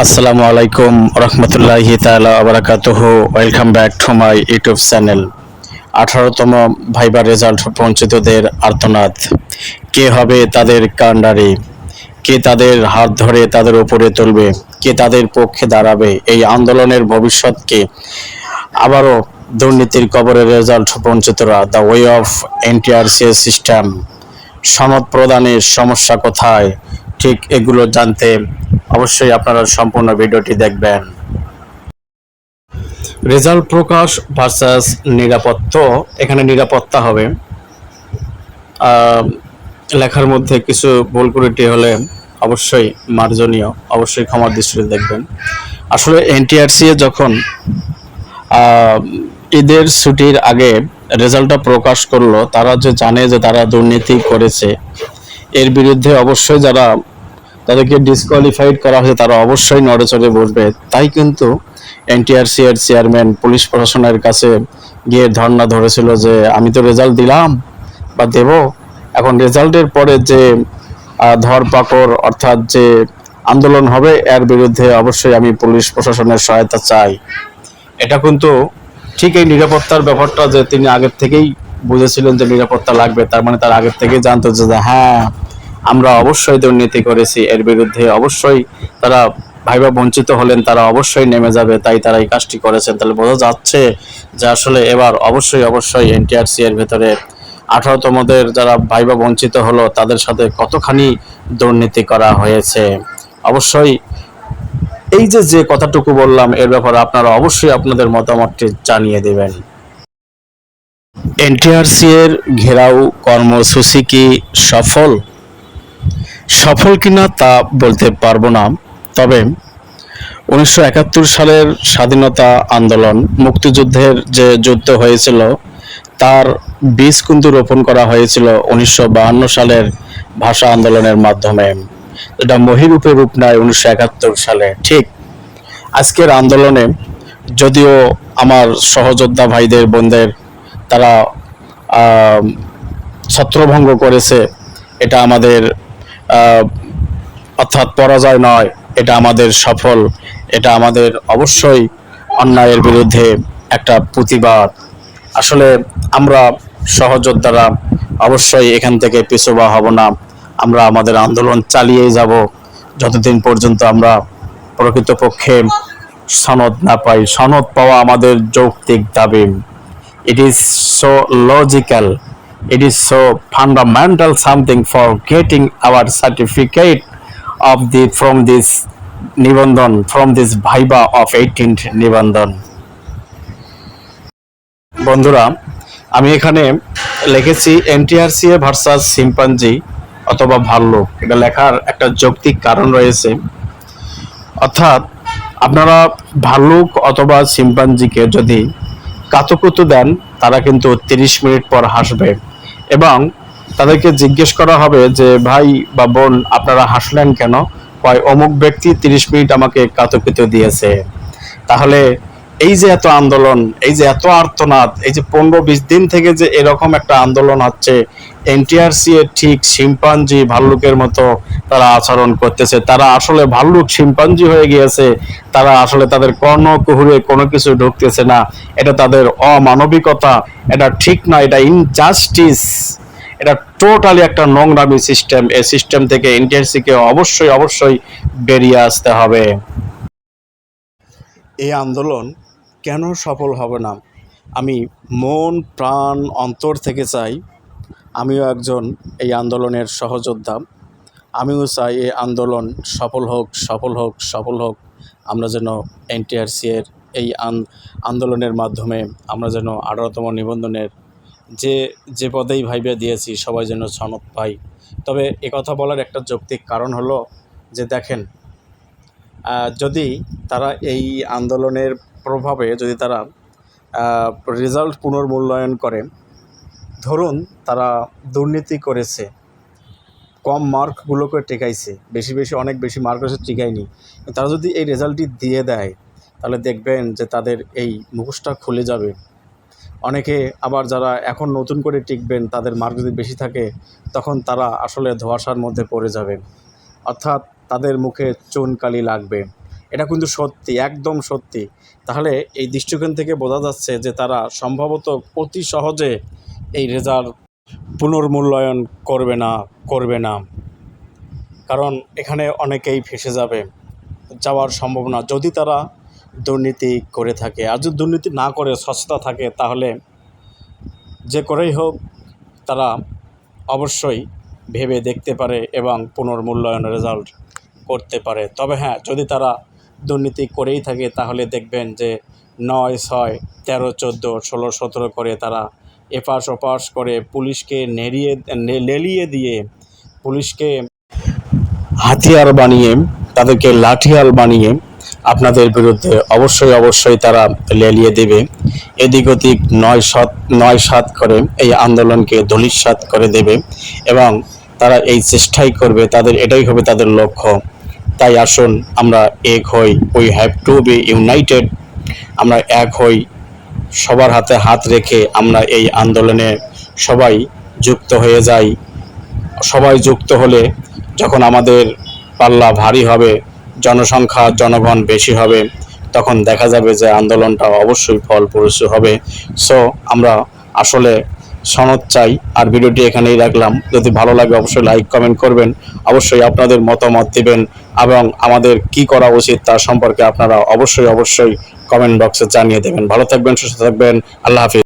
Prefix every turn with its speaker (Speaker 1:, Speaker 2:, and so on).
Speaker 1: আসসালামু আলাইকুম রহমতুল্লাহি তাআলা বারাকাতুহু। Welcome back to my YouTube channel. 18তম ভাইবা রেজাল্ট বঞ্চিতদের আর্তনাদ। কে হবে তাদের কাণ্ডারি? কে তাদের হাত ধরে তাদের উপরে তুলবে? কে তাদের পক্ষে দাঁড়াবে? এই আন্দোলনের ভবিষ্যৎকে আবারও দুর্নীতির কবরে রেজাল্ট বঞ্চিতরা। The way of NTRC system. সনদ প্রদানের সমস্যা কোথায়? ঠিক এগুলো জানতে অবশ্যই আপনারা সম্পূর্ণ ভিডিওটি দেখবেন। রেজাল্ট প্রকাশ ভার্সাস নিরাপত্তা। এখানে নিরাপত্তা হবে। লেখার মধ্যে কিছু ভুল ত্রুটি হলে অবশ্যই মার্জনীয়, অবশ্যই ক্ষমার দৃষ্টিতে দেখবেন। আসলে এনটিআরসি যখন ঈদের ছুটির আগে রেজাল্টটা প্রকাশ করলো, তারা যে জানে যে তারা দুর্নীতি করেছে, এর বিরুদ্ধে অবশ্যই যারা তাদেরকে ডিসকোয়ালিফাইড করা হয়েছে তারা অবশ্যই নড়েচড়ে বসবে। তাই কিন্তু এনটিআরসি এর চেয়ারম্যান পুলিশ প্রশাসনের কাছে গিয়ে ধর্ণা ধরেছিল যে আমি তো রেজাল্ট দিলাম বা দেব, এখন রেজাল্টের পরে যে ধরপাকড় অর্থাৎ যে আন্দোলন হবে এর বিরুদ্ধে অবশ্যই আমি পুলিশ প্রশাসনের সহায়তা চাই। এটা কিন্তু ঠিক এই নিরাপত্তার ব্যাপারটা যে তিনি আগের থেকেই বুঝেছিলেন যে নিরাপত্তা লাগবে, তার মানে তার আগের থেকেই জানতো যে হ্যাঁ আমরা অবশ্যই দুর্নীতি করেছি, এর বিরুদ্ধে অবশ্যই তারা ভাইবা বঞ্চিত হলেন, তারা অবশ্যই নেমে যাবে, তাই তারা এই কাজটি করেছেন। তাহলে বোঝা যাচ্ছে যে আসলে এবার অবশ্যই এনটিআরসি এর ভেতরে 18তমদের যারা ভাইবা বঞ্চিত হলো তাদের সাথে কতখানি দুর্নীতি করা হয়েছে। অবশ্যই এই যে কথাটুকু বললাম এর ব্যাপারে আপনারা অবশ্যই আপনাদের মতামতটি জানিয়ে দেবেন। এনটিআরসি এর ঘেরাও কর্মসূচি কি সফল? সফল কিনা তা বলতে পারবো না, তবে 1971 সালের স্বাধীনতা আন্দোলন, মুক্তিযুদ্ধের যে যুদ্ধ হয়েছিল তার বীজ কিন্তু রোপণ করা হয়েছিল 1952 সালের ভাষা আন্দোলনের মাধ্যমে। এটা মহিরূপে রূপ নেয় 1971 সালে। ঠিক আজকের আন্দোলনে যদিও আমার সহযোদ্ধা ভাইদের বোনদের তারা ছত্রভঙ্গ করেছে, এটা আমাদের অর্থাৎ পরাজয় নয়, এটা আমাদের সফল। এটা আমাদের অবশ্যই অন্যায়ের বিরুদ্ধে একটা প্রতিবাদ। আসলে আমরা সহযোদ্ধারা অবশ্যই এখান থেকে পিছুপা হব না। আমরা আমাদের আন্দোলন চালিয়েই যাব যতদিন পর্যন্ত আমরা প্রকৃতপক্ষে সনদ না পাই। সনদ পাওয়া আমাদের যৌক্তিক দাবি। It is so logical, it is so fundamental something for getting our certificate of the from this নিবন্ধন, from this viva of 18th নিবন্ধন। বন্ধুরা, আমি এখানে লিখেছি এনটিআরসি ভার্সাস শিম্পাঞ্জি অথবা ভাল্লুক। এটা লেখার একটা যৌক্তিক কারণ রয়েছে। অর্থাৎ আপনারা ভাল্লুক অথবা শিম্পাঞ্জিকে যদি কাতুকুতু দেন, তারা কিন্তু 30 মিনিট পর হাসবে এবং তাদেরকে জিজ্ঞেস করা হবে যে ভাই বা বোন আপনারা হাসলেন কেন? কয় অমুক ব্যক্তি 30 মিনিট আমাকে কাতুকুতু দিয়েছে। তাহলে এই যে এত আন্দোলন, এই যে এত আর্তনাদ, এই যে 15-20 দিন থেকে যে এরকম একটা আন্দোলন হচ্ছে, এনটিআরসি এর ঠিক শিম্পাঞ্জি ভাল্লুকের মতো তারা আচরণ করতেছে। তারা আসলে ভাল্লুক শিম্পাঞ্জি হয়ে গিয়েছে। তারা আসলে তাদের কর্ণকুহরে কোনো কিছু ঢুকতেছে না। এটা তাদের অমানবিকতা, এটা ঠিক না, এটা ইনজাস্টিস, এটা টোটালি একটা নোংরামি সিস্টেম। এই সিস্টেম থেকে এনটিআরসি কে অবশ্যই বেরিয়ে আসতে হবে। এই আন্দোলন কেন সফল হবে না? আমি মন প্রাণ অন্তর থেকে চাই, আমিও একজন এই আন্দোলনের সহযোদ্ধা। আমিও চাই এই আন্দোলন সফল হোক। আমরা যেন এনটিআরসি এর এই আন্দোলনের মাধ্যমে আমরা যেন 18তম নিবন্ধনের যে পদেই ভাইবা দিয়েছি সবাই যেন সনদ পাই। তবে একথা বলার একটা যৌক্তিক কারণ হলো যে দেখেন, যদি তারা এই আন্দোলনের প্রভাবে যদি তারা রেজাল্ট পুনর্মূল্যায়ন করে, ধরুন তারা দুর্নীতি করেছে, কম মার্কগুলোকে টেকাইছে, অনেক বেশি মার্ক হচ্ছে টিকায়নি, তারা যদি এই রেজাল্টটি দিয়ে দেয় তাহলে দেখবেন যে তাদের এই মুখোশটা খুলে যাবে। অনেকে আবার যারা এখন নতুন করে টিকবেন তাদের মার্ক যদি বেশি থাকে তখন তারা আসলে ধোঁয়াশার মধ্যে পড়ে যাবে, অর্থাৎ তাদের মুখে চুনকালি লাগবে। এটা কিন্তু সত্যি, একদম সত্যি। তাহলে এই দৃষ্টিকোণ থেকে বোঝা যাচ্ছে যে তারা সম্ভবত অতি সহজে এই রেজাল্ট পুনর্মূল্যায়ন করবে না, কারণ এখানে অনেকেই ফেঁসে যাওয়ার সম্ভাবনা, যদি তারা দুর্নীতি করে থাকে। আর যদি দুর্নীতি না করে স্বচ্ছতা থাকে, তাহলে যে করেই হোক তারা অবশ্যই ভেবে দেখতে পারে এবং পুনর্মূল্যায়ন রেজাল্ট করতে পারে। তবে হ্যাঁ, যদি তারা দুর্নীতি করেই থাকে, তাহলে দেখবেন যে 9, 6, 13, 14, 16, 17 করে তারা এপাশ ওপাশ করে পুলিশকে লেলিয়ে দিয়ে, পুলিশকে হাতিয়ার বানিয়ে, তাদেরকে লাঠিয়াল বানিয়ে আপনাদের বিরুদ্ধে অবশ্যই তারা লেলিয়ে দেবে। এদিক ওদিক 9-7 করে এই আন্দোলনকে ধূলিসাৎ করে দেবে এবং তারা এই চেষ্টাই করবে, তাদের এটাই হবে তাদের লক্ষ্য। তাই আসুন আমরা এক হই, we have to B United. আমরা এক হই, সবার হাতে হাত রেখে আমরা এই আন্দোলনে সবাই যুক্ত হয়ে যাই। সবাই যুক্ত হলে যখন আমাদের পাল্লা ভারী হবে, জনগণ বেশি হবে, তখন দেখা যাবে যে আন্দোলনটা অবশ্যই ফলপ্রসূ হবে। সো আমরা আসলে সনদ চাই। আর ভিডিওটি এখানেই রাখলাম। যদি ভালো লাগে অবশ্যই লাইক কমেন্ট করবেন, অবশ্যই আপনাদের মতামত দিবেন এবং আমাদের কি করা উচিত তা সম্পর্কে আপনারা অবশ্যই কমেন্ট বক্সে জানিয়ে দেবেন। ভালো থাকবেন, সুস্থ থাকবেন। আল্লাহ হাফিজ।